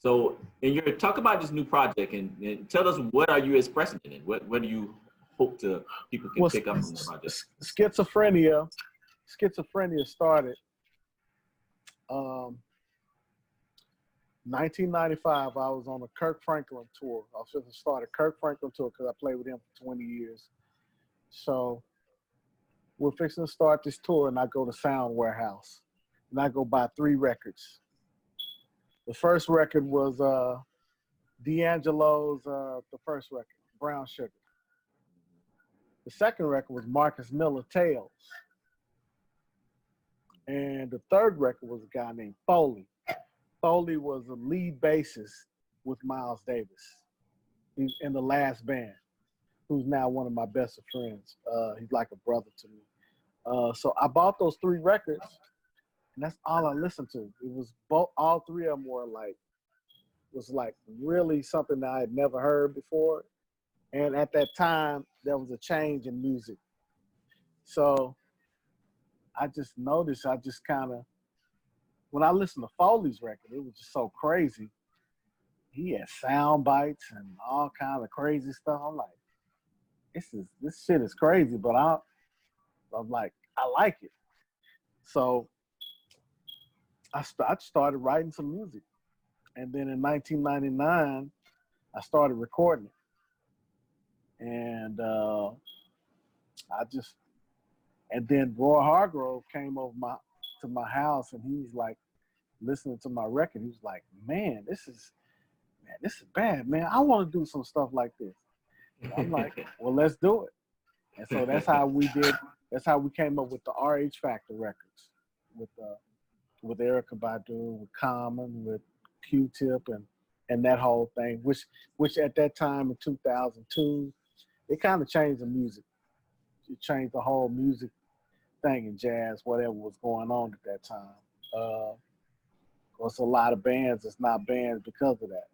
So, and you're talk about this new project, and tell us what are you expressing in it? What do you hope to people can pick up from the project? Schizophrenia started 1995. I was on a Kirk Franklin tour. I was supposed to start a Kirk Franklin tour because I played with him for 20 years. So we're fixing to start this tour, and I go to Sound Warehouse, and I go buy 3 records. The first record was D'Angelo's, the first record, Brown Sugar. The second record was Marcus Miller, Tales. And the third record was a guy named Foley. Foley was a lead bassist with Miles Davis. He's in the last band, who's now one of my best of friends. He's like a brother to me. So I bought those 3 records, and that's all I listened to. It was all 3 of them were was really something that I had never heard before. And at that time, there was a change in music. So I just noticed, when I listened to Foley's record, it was just so crazy. He had sound bites and all kind of crazy stuff. I'm like, this shit is crazy, but I'm like, I like it. So I started writing some music. And then in 1999, I started recording it. And and then Roy Hargrove came over to my house, and he was like listening to my record. He was like, man, this is bad, man. I want to do some stuff like this. And I'm like, well, let's do it. And so that's how we came up with the RH Factor records with Erykah Badu, with Common, with Q-Tip, and that whole thing, which at that time in 2002, it kind of changed the music. It changed the whole music thing in jazz, whatever was going on at that time. There's a lot of bands that's not bands because of that.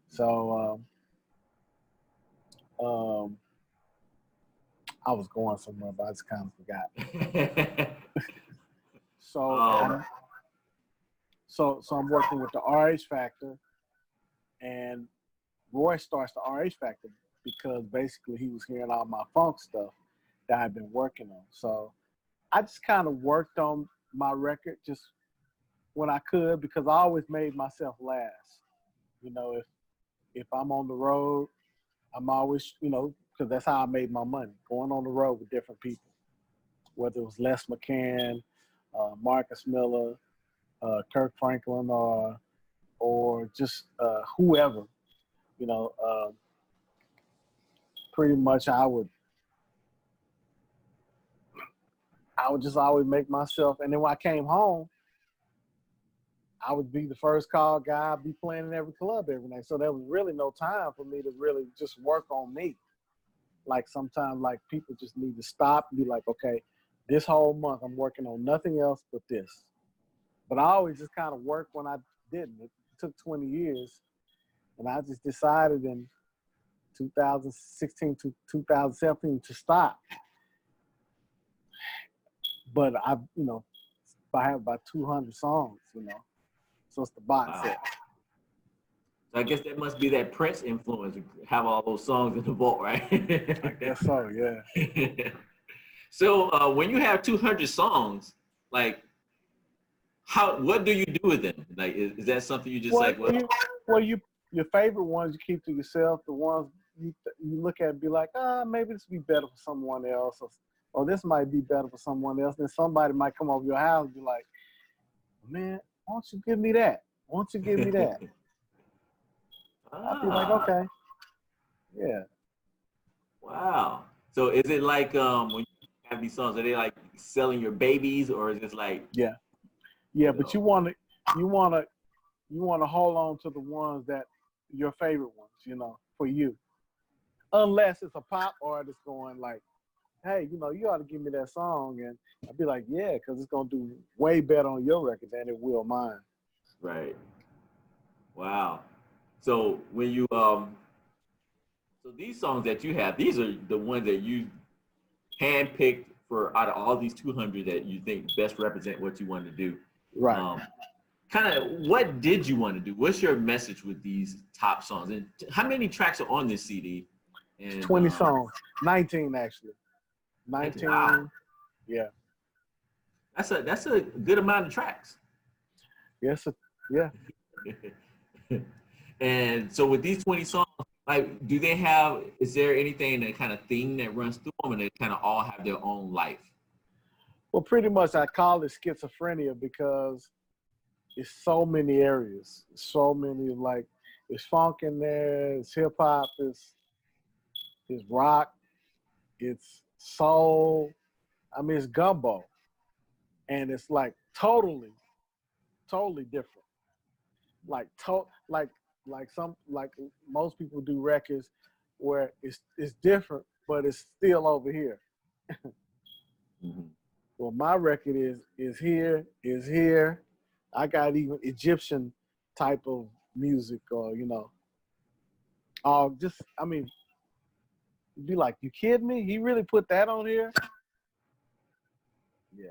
So I was going somewhere, but I just kind of forgot. So I'm working with the RH Factor, and Roy starts the RH Factor because basically he was hearing all my funk stuff that I've been working on. So I just kind of worked on my record just when I could, because I always made myself last. You know, if I'm on the road, I'm always, because that's how I made my money, going on the road with different people, whether it was Les McCann, Marcus Miller, Kirk Franklin, or just whoever, pretty much I would just always make myself. And then when I came home, I would be the first call guy. I'd be playing in every club every night. So there was really no time for me to really just work on me. Like sometimes, like people just need to stop and be like, okay, this whole month I'm working on nothing else but this. But I always just kind of worked when I didn't. It took 20 years. And I just decided in 2016 to 2017 to stop. But I have about 200 songs, So it's the box set. So I guess that must be that Prince influence, have all those songs in the vault, right? I guess so, yeah. So when you have 200 songs, like, what do you do with them? Like, is that something you just your favorite ones you keep to yourself. The ones you look at and be like, maybe this would be better for someone else, or this might be better for someone else. Then somebody might come over your house and be like, man, why don't you give me that? Why don't you give me that? I'd be like, okay. Yeah. Wow. So is it like when you have these songs, are they like selling your babies, or is it like? Yeah. But you want to hold on to the ones that your favorite ones, for you. Unless it's a pop artist going like, hey, you ought to give me that song, and I'd be like, yeah, because it's gonna do way better on your record than it will mine. Right. Wow. So when you so these songs that you have, these are the ones that you handpicked for out of all these 200 that you think best represent what you want to do. Right. kind of what did you want to do? What's your message with these top songs? And how many tracks are on this CD? And 20 songs, 19 actually. 19, wow, yeah. that's a good amount of tracks. Yes, yeah. And so with these 20 songs, like, do they have? Is there anything that kind of theme that runs through them, and they kind of all have their own life? Well, pretty much I call it schizophrenia because it's so many areas, so many, like, it's funk in there, it's hip hop, it's rock, it's soul. I mean, it's gumbo, and it's like totally different. Like like most people do records where it's different, but it's still over here. Mm-hmm. Well, my record is here. I got even Egyptian type of music, or just, I mean, be like, you kidding me? He really put that on here? Yeah.